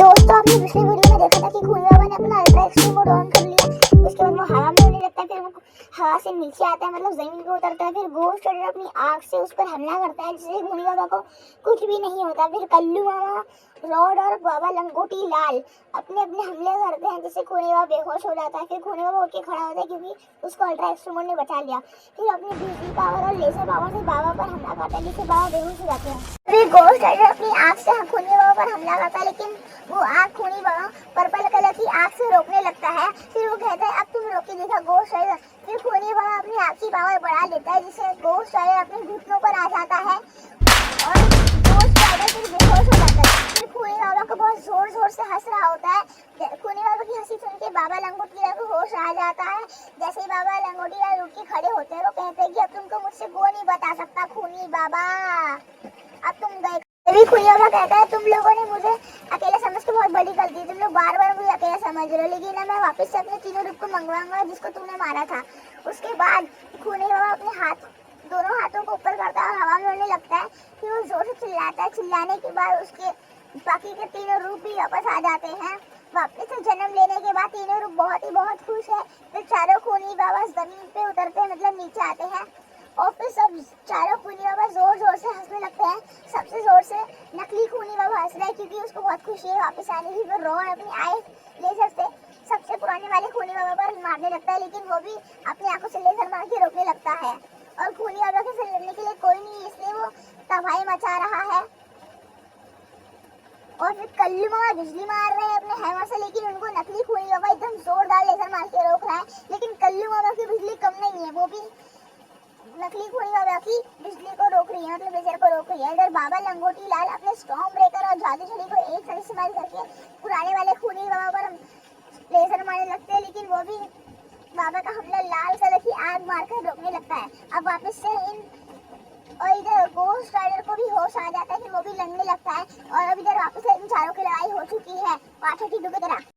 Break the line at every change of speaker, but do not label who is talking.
दोस्तों, आपने पिछली वीडियो में देखा था कि खूनी बाबा ने अपना अल्ट्रा एक्सट्रीम मोड ऑन कर लिया। उसके बाद वो हवा में उड़ने लगता है, फिर वो हवा से नीचे आता है, मतलब जमीन पे उतरता है। फिर गोश्त राइडर अपनी आग से उस पर हमला करता है, जिससे खूनी बाबा को कुछ भी नहीं होता। फिर कल्लू मामा, रॉड और बाबा लंगोटी लाल अपने अपने हमले करते हैं, जिससे खूनी बाबा बेहोश हो जाता है। फिर खूनी बाबा उठ के खड़ा होता है, क्योंकि उसको अल्ट्रा एक्सट्रीम मोड ने बचा लिया। फिर अपनी बिजली पावर और लेजर पावर से बाबा पर हमला करता है, जिससे बाबा बेहोश हो जाते हैं। फिर गोश्त राइडर अपनी आग से खूनी बाबा पर हमला करता है, लेकिन वो आग खूनी बाबा पर्पल कलर की आग से रोकने लगता है। फिर वो कहता है, अब तुम रोके देखा गोश्त राइडर। फिर खूनी बाबा अपनी आग की पावर बढ़ा लेता है, जिससे गोश्त राइडर अपने घुटनों पर आ जाता है और गोश्त राइडर फिर बेहोश हो जाता है। फिर खूनी बाबा को बहुत जोर जोर से हंस रहा होता है। खूनी बाबा की हंसी सुन के बाबा लंगोटी लाल को होश आ जाता है। जैसे ही बाबा लंगोटी लाल उठ के खड़े होते हैं, वो कहते हैं कि अब तुमको मुझसे वो नहीं बता सकता खूनी बाबा, अब तुम गए। तभी खूनी बाबा कहता है, तुम लोगों ने मुझे अकेला समझ के बहुत बड़ी गलती, तुम लोग बार बार मुझे अकेला समझ रहे हो, लेकिन ना मैं वापस से अपने तीनों रूप को मंगवाऊंगा जिसको तुमने मारा था। उसके बाद खूनी बाबा अपने दोनों हाथों को ऊपर करता है और हवा में उड़ने लगता है। फिर वो जोर से चिल्लाता है। चिल्लाने के बाद उसके बाकी के तीनों रूप भी वापस आ जाते हैं। वापस से जन्म लेने के बाद तीनों रूप बहुत खुश है। फिर चारों खूनी बाबा जमीन पे उतरते हैं, मतलब नीचे आते हैं, और फिर सब चारों खूनी बाबा जोर जोर से हंसने लगते हैं। सबसे जोर से नकली खूनी बाबा हंस रहा है, क्योंकि उसको बहुत खुशी है वापस आने की। फिर रॉड अपनी आए लेजर से सबसे पुराने वाले खूनी बाबा पर मारने लगता है, लेकिन वो भी अपनी आंखों से लेजर मार के रोकने लगता है। और खूनी बाबा के से लड़ने के लिए कोई नहीं, इसलिए वो तबाही मचा रहा है। और फिर कल्लू मामा बिजली मार रहे हैं अपने हैमर से, लेकिन उनको नकली खूनी बाबा एकदम जोरदार लेजर मार के रोक रहा है। लेकिन कल्लू मामा की बिजली कम नहीं है, वो भी नकली खूनी बाबा की बिजली को रोक रही है, मतलब लेजर को रोक रही है। इधर बाबा लंगोटी लाल अपने स्टॉर्म ब्रेकर और जादू छड़ी को एक साथ इस्तेमाल करके पुराने वाले खूनी बाबा पर लेजर मारने लगते हैं, लेकिन वो भी बाबा का हमला लाल कलर की आग मारकर रोकने लगता है। अब वापस से और इधर गोश्त राइडर को भी होश आ जाता है कि वो भी लड़ने लगता है। और अब इधर वापस से इन चारों की लड़ाई हो चुकी है, पाठक की तरह।